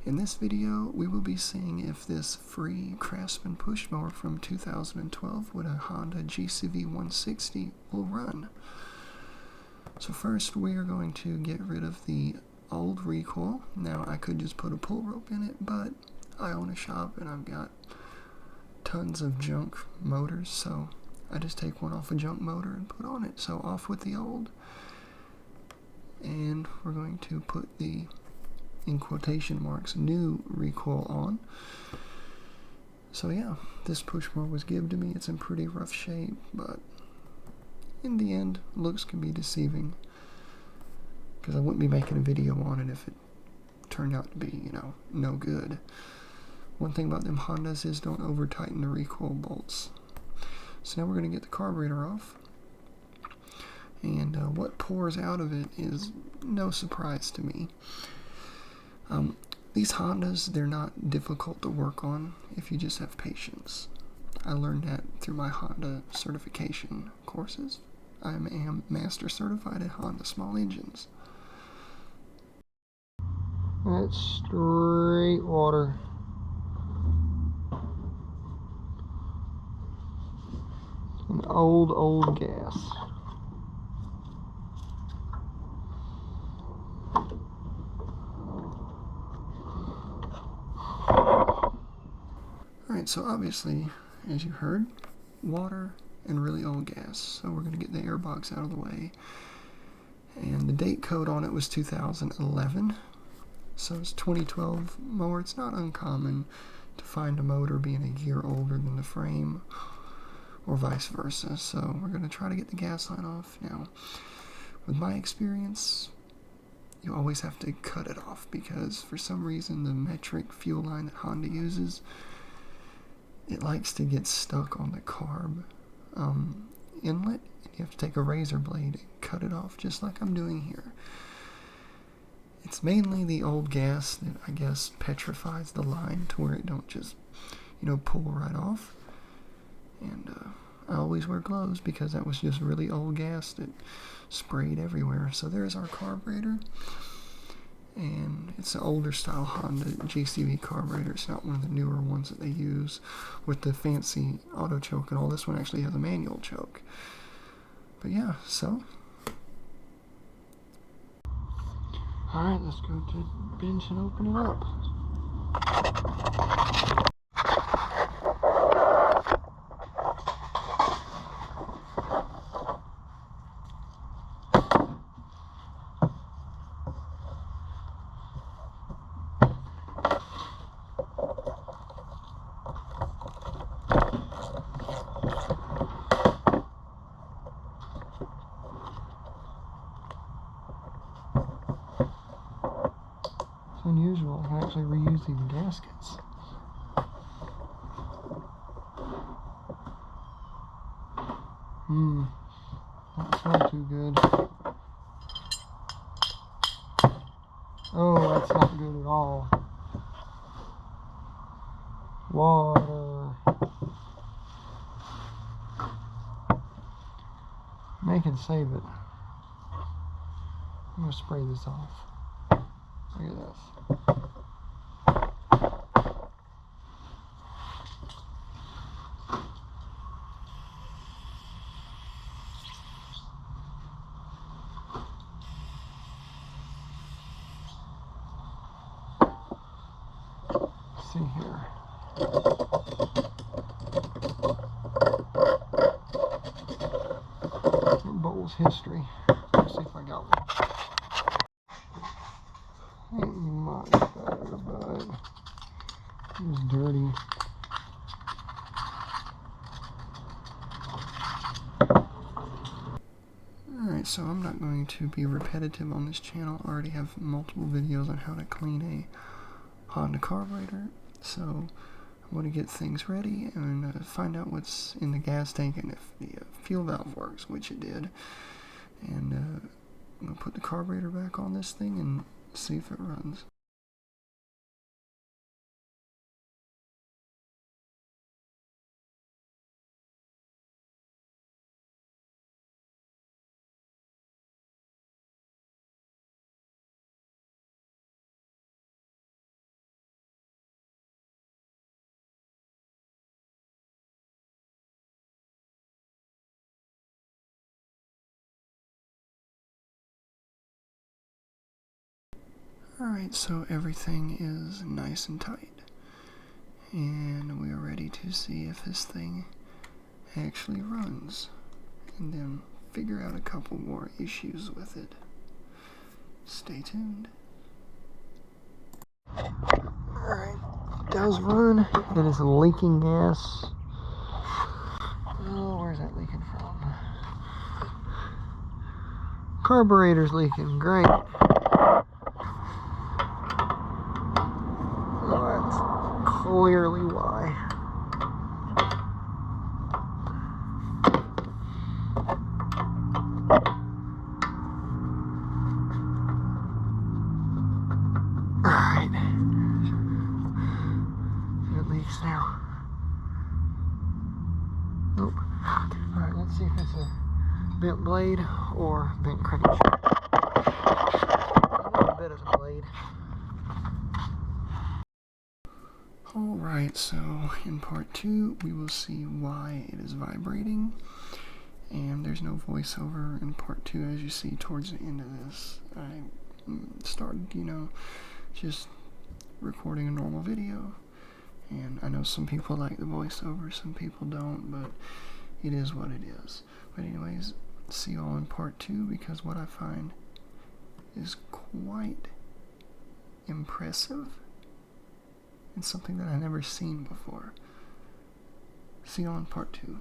In this video, we will be seeing if this free Craftsman push mower from 2012 with a Honda GCV 160 will run. So first, we are going to get rid of the old recoil. Now, I could just put a pull rope in it, but I own a shop and I've got tons of junk motors, so I just take one off a junk motor and put on it. So off with the old, and we're going to put the, in quotation marks, new recoil on. So yeah, this push mower was given to me. It's in pretty rough shape, but in the end, looks can be deceiving, because I wouldn't be making a video on it if it turned out to be, no good. One thing about them Hondas is don't over tighten the recoil bolts. So now we're going to get the carburetor off, and what pours out of it is no surprise to me. These Hondas, they're not difficult to work on if you just have patience. I learned that through my Honda certification courses. I am master certified at Honda small engines. That's straight water. An old gas. Alright, so obviously, as you heard, water and really old gas. So we're going to get the air box out of the way. And the date code on it was 2011. So it's 2012 mower. It's not uncommon to find a motor being a year older than the frame, or vice versa. So we're going to try to get the gas line off. Now, with my experience, you always have to cut it off, because for some reason the metric fuel line that Honda uses, it likes to get stuck on the carb inlet, and you have to take a razor blade and cut it off, just like I'm doing here. It's mainly the old gas that I guess petrifies the line to where it don't just, pull right off. And I always wear gloves because that was just really old gas that sprayed everywhere. So there's our carburetor, and it's an older style Honda GCV carburetor. It's not one of the newer ones that they use with the fancy auto choke and all. This one actually has a manual choke. But yeah, so alright, let's go to the bench and open it up. It's unusual. I can actually reuse these gaskets. Don't smell too good. Oh, that's not good at all. Water. Make it save it. I'm gonna spray this off. Look at this. Let's see here. Bowl's history. Let's see if I got one. Ain't much better, but it was dirty. Alright, so I'm not going to be repetitive on this channel. I already have multiple videos on how to clean a Honda carburetor. So I'm going to get things ready and find out what's in the gas tank and if the fuel valve works, which it did. And I'm going to put the carburetor back on this thing and see if it runs. Alright, so everything is nice and tight. And we are ready to see if this thing actually runs. And then figure out a couple more issues with it. Stay tuned. Alright, it does run. It is leaking gas. Oh, where's that leaking from? Carburetor's leaking, great. Oh, that's clearly why. Alright. It leaks now. Nope. Alright, let's see if it's a bent blade or bent crankshaft. A little bit of a blade. Alright, so in part 2 we will see why it is vibrating, and there's no voiceover in part 2 as you see towards the end of this. I started, just recording a normal video, and I know some people like the voiceover, some people don't, but it is what it is. But anyways, see you all in part 2, because what I find is quite impressive. It's something that I've never seen before. See you all in part 2.